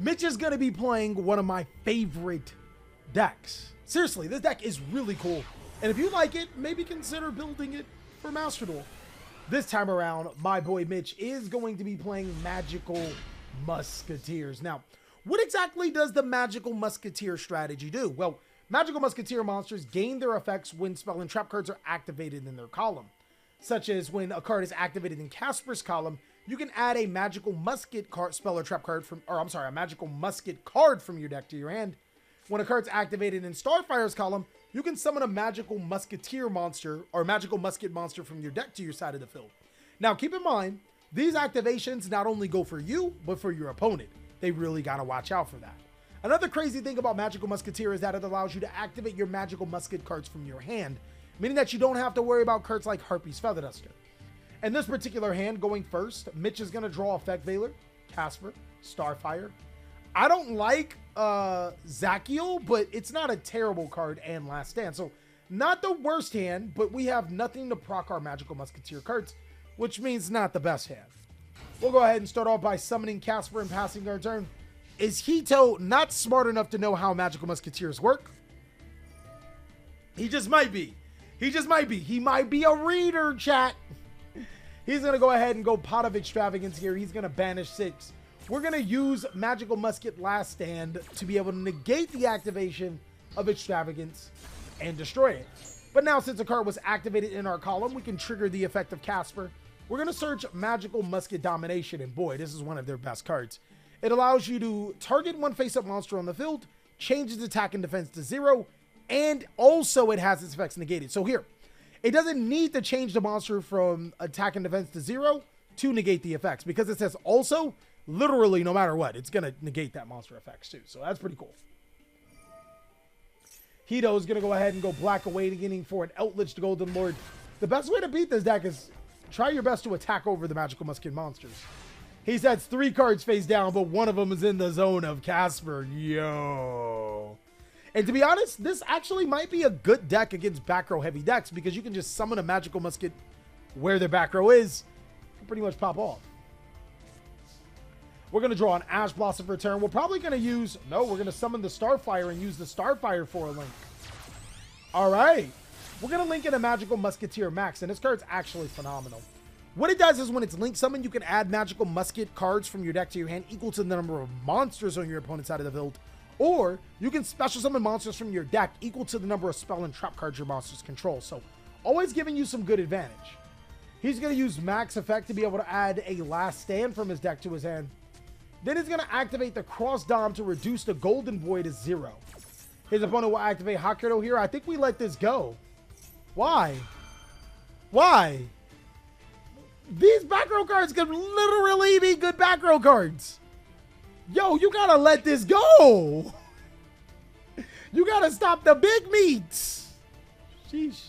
Mitch is going to be playing one of my favorite decks. Seriously, this deck is really cool. And if you like it, maybe consider building it for Master Duel. This time around, my boy Mitch is going to be playing Magical Musketeers. Now, what exactly does the Magical Musketeer strategy do? Well, Magical Musketeer monsters gain their effects when spell and trap cards are activated in their column. Such as when a card is activated in Casper's column, you can add a Magical Musket card, spell or trap card from, or I'm sorry, a Magical Musket card from your deck to your hand. When a card's activated in Starfire's column, you can summon a Magical Musketeer monster or Magical Musket monster from your deck to your side of the field. Now, keep in mind, these activations not only go for you, but for your opponent. They really gotta watch out for that. Another crazy thing about Magical Musketeer is that it allows you to activate your Magical Musket cards from your hand, meaning that you don't have to worry about cards like Harpy's Feather Duster. In this particular hand, going first, Mitch is gonna draw Effect Veiler, Casper, Starfire. I don't like Zachiel, but it's not a terrible card and Last Stand. So not the worst hand, but we have nothing to proc our Magical Musketeer cards, which means not the best hand. We'll go ahead and start off by summoning Casper and passing our turn. Is Hito not smart enough to know how Magical Musketeers work? He just might be. He just might be. He might be a reader, chat. He's going to go ahead and go Pot of Extravagance here. He's going to banish 6. We're going to use Magical Musket Last Stand to be able to negate the activation of Extravagance and destroy it. But now, since a card was activated in our column, we can trigger the effect of Casper. We're going to search Magical Musket Domination, and boy, this is one of their best cards. It allows you to target one face-up monster on the field, changes attack and defense to 0, and also it has its effects negated. So here, it doesn't need to change the monster from attack and defense to 0 to negate the effects, because it says also, literally no matter what, it's going to negate that monster effects too. So that's pretty cool. Hito is going to go ahead and go Black Awakening for an Eldritch to Golden Lord. The best way to beat this deck is try your best to attack over the Magical Musket monsters. He sets 3 cards face down, but one of them is in the zone of Casper. Yo. And to be honest, this actually might be a good deck against back row heavy decks, because you can just summon a Magical Musket where their back row is and pretty much pop off. We're going to draw an Ash Blossom for a turn. We're probably going to use... No, we're going to summon the Starfire and use the Starfire for a link. All right. We're going to link in a Magical Musketeer Max, and this card's actually phenomenal. What it does is when it's link summoned, you can add Magical Musket cards from your deck to your hand equal to the number of monsters on your opponent's side of the field. Or you can special summon monsters from your deck equal to the number of spell and trap cards your monsters control. So always giving you some good advantage. He's going to use Max Effect to be able to add a Last Stand from his deck to his hand. Then he's going to activate the Cross Dom to reduce the Golden Void to 0. His opponent will activate Hakuto here. I think we let this go. Why? Why? These back row cards could literally be good back row cards. Yo, you got to let this go. You got to stop the big meats. Sheesh.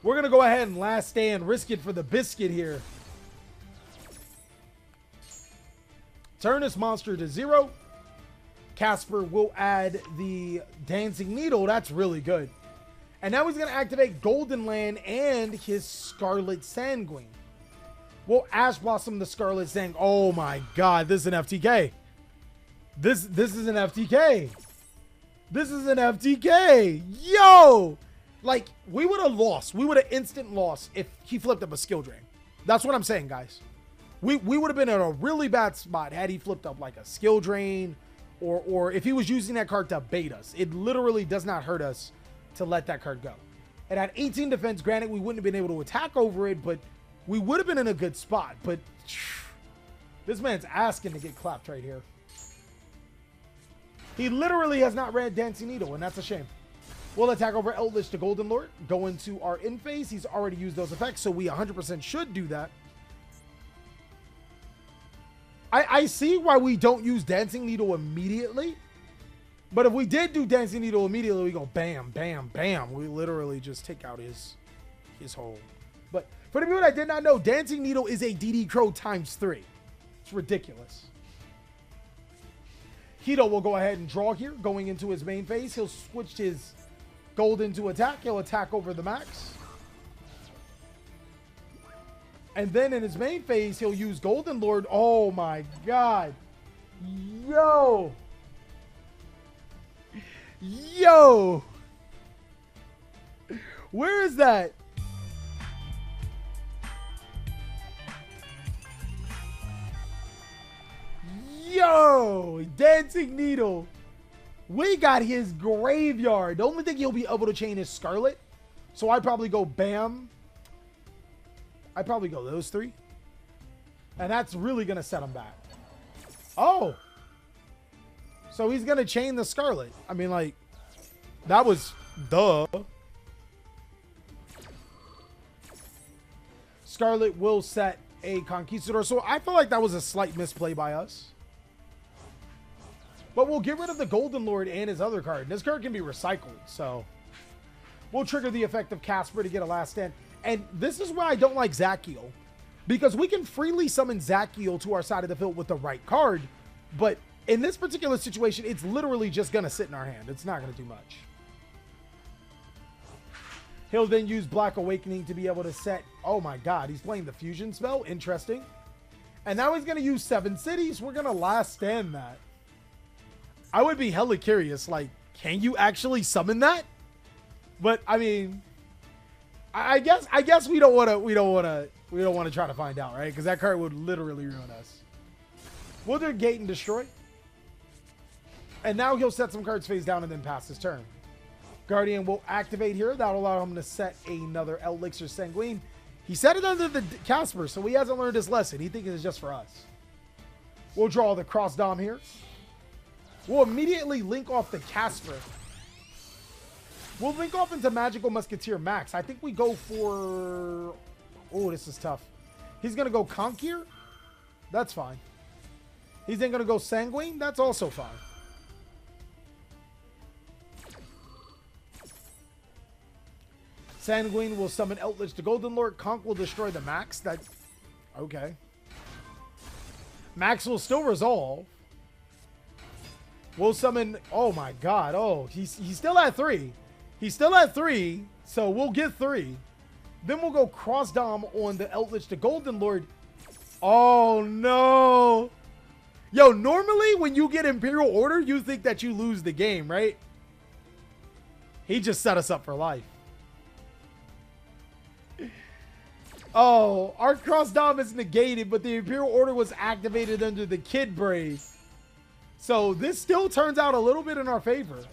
We're going to go ahead and Last Stand, risk it for the biscuit here. Turn this monster to 0. Casper will add the Dancing Needle. That's really good. And now he's going to activate Golden Land and his Scarlet Sanguine. We'll Ash Blossom the Scarlet Sanguine. Oh my god, this is an FTK. This is an FTK. This is an FTK. Yo! Like, we would have lost. We would have instant lost if he flipped up a Skill Drain. That's what I'm saying, guys. We would have been in a really bad spot had he flipped up like a Skill Drain or if he was using that card to bait us. It literally does not hurt us to let that card go. It had 18 defense. Granted, we wouldn't have been able to attack over it, but we would have been in a good spot. But this man's asking to get clapped right here. He literally has not read Dancing Needle, and that's a shame. We'll attack over Eldritch to Golden Lord. Go into our in phase. He's already used those effects, so we 100% should do that. I see why we don't use Dancing Needle immediately. But if we did do Dancing Needle immediately, we go bam, bam, bam. We literally just take out his whole. But for the people that did not know, Dancing Needle is a DD Crow ×3. It's ridiculous. Hito will go ahead and draw here. Going into his main phase, he'll switch his gold into attack. He'll attack over the max. And then in his main phase, he'll use Golden Lord. Oh my god. Yo. Yo. Where is that? Yo, Dancing Needle. We got his graveyard. The only thing he'll be able to chain is Scarlet. So I'd probably go Bam. I'd probably go those three. And that's really going to set him back. Oh. So he's going to chain the Scarlet. I mean, like, that was duh. Scarlet will set a Conquistador. So I feel like that was a slight misplay by us. But we'll get rid of the Golden Lord and his other card. This card can be recycled, so we'll trigger the effect of Casper to get a last stand. And this is why I don't like Zachiel, because we can freely summon Zachiel to our side of the field with the right card, but in this particular situation, it's literally just going to sit in our hand. It's not going to do much. He'll then use Black Awakening to be able to set... Oh my god, he's playing the Fusion spell. Interesting. And now he's going to use 7 cities. We're going to last stand that. I would be hella curious, like, can you actually summon that? But I mean, I guess we don't want to try to find out, right? Because that card would literally ruin us. We'll do Gate and Destroy. And now he'll set some cards face down and then pass his turn. Guardian will activate here. That'll allow him to set another Elixir Sanguine. He set it under the Casper, so he hasn't learned his lesson. He thinks it's just for us. We'll draw the Cross Dom here. We'll immediately link off the Casper. We'll link off into Magical Musketeer Max. I think we go for... Oh, this is tough. He's going to go Conquer. That's fine. He's then going to go Sanguine. That's also fine. Sanguine will summon Eldritch the Golden Lord. Conk will destroy the Max. That... Okay. Max will still resolve. We'll summon... Oh, my God. Oh, he's still at 3. He's still at 3, so we'll get 3. Then we'll go Cross Dom on the Eldritch the Golden Lord. Oh, no. Yo, normally when you get Imperial Order, you think that you lose the game, right? He just set us up for life. Oh, our Cross Dom is negated, but the Imperial Order was activated under the Kid Brave. So this still turns out a little bit in our favor.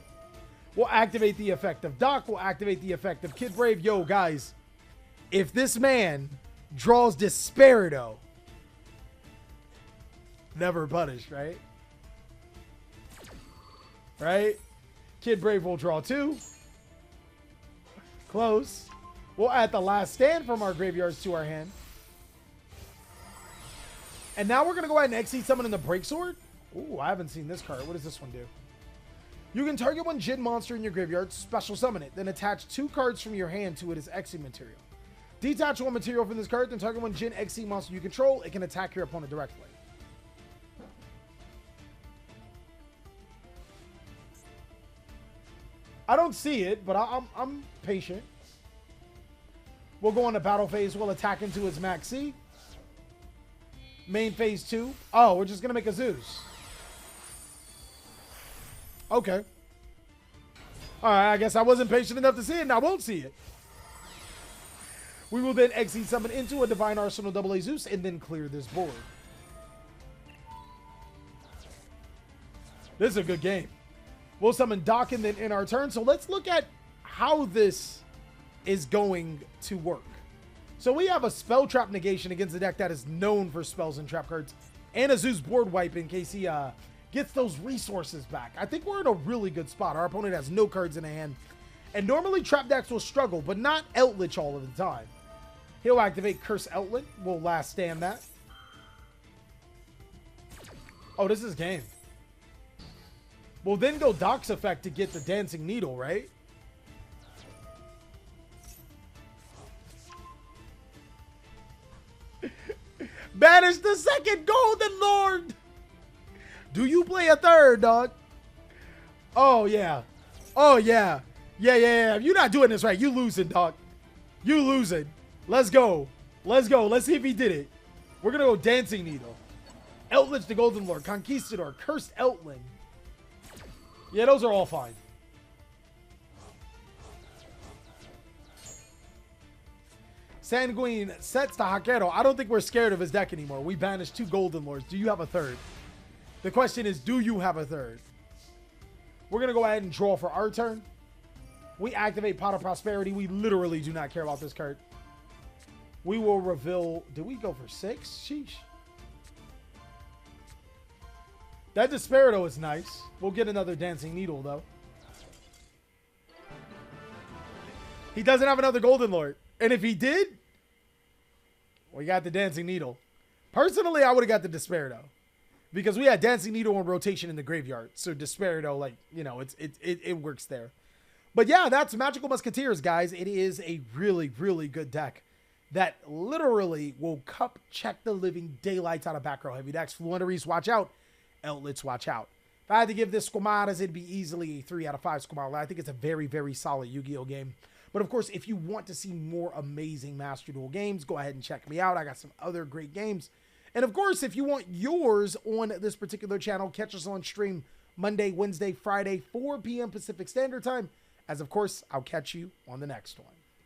We'll activate the effect of Doc. We'll activate the effect of Kid Brave. Yo, guys, if this man draws Desperado, never punished, right? Right? Kid Brave will draw 2. Close. We'll add the Last Stand from our graveyards to our hand. And now we're going to go ahead and XC summon in the Breaksword. Ooh, I haven't seen this card. What does this one do? You can target one Jin monster in your graveyard, special summon it, then attach 2 cards from your hand to it as XC material. Detach one material from this card, then target one Jin XC monster you control. It can attack your opponent directly. I don't see it, but I'm patient. We'll go on to battle phase. We'll attack into its Maxi. Main phase 2. Oh, we're just going to make a Zeus. Okay. All right, I guess I wasn't patient enough to see it, and I won't see it. We will then XC summon into a Divine Arsenal AA Zeus and then clear this board. This is a good game. We'll summon Doc and then in our turn. So let's look at how this is going to work. So we have a Spell Trap negation against a deck that is known for spells and trap cards, and a Zeus board wipe in case he gets those resources back. I think we're in a really good spot. Our opponent has no cards in hand, and normally trap decks will struggle, but not Eldritch all of the time. He'll activate Curse Outlet. We'll Last Stand that. Oh, this is game. We'll then go Doc's effect to get the Dancing Needle, right? Banish the second Golden Lord! Do you play a third, dog? Oh, yeah. Oh, yeah. Yeah. If you're not doing this right, you losing, dog. You losing. Let's go. Let's go. Let's see if he did it. We're going to go Dancing Needle. Eldritch the Golden Lord, Conquistador, Cursed Eltling. Yeah, those are all fine. Sanguine sets to Hakero. I don't think we're scared of his deck anymore. We banished 2 Golden Lords. Do you have a third? The question is, do you have a third? We're going to go ahead and draw for our turn. We activate Pot of Prosperity. We literally do not care about this card. We will reveal... Did we go for 6? Sheesh. That Desperado is nice. We'll get another Dancing Needle, though. He doesn't have another Golden Lord. And if he did, we got the Dancing Needle. Personally, I would have got the Desperado. Because we had Dancing Needle in rotation in the graveyard. So Desperado, like, you know, it works there. But yeah, that's Magical Musketeers, guys. It is a really, really good deck that literally will cup check the living daylights out of back row heavy decks. Fluenteries, watch out. Outlets, watch out. If I had to give this Squamadas, it'd be easily a 3 out of 5 Squamata. I think it's a very, very solid Yu-Gi-Oh game. But of course, if you want to see more amazing Master Duel games, go ahead and check me out. I got some other great games. And of course, if you want yours on this particular channel, catch us on stream Monday, Wednesday, Friday, 4 p.m. Pacific Standard Time. As of course, I'll catch you on the next one.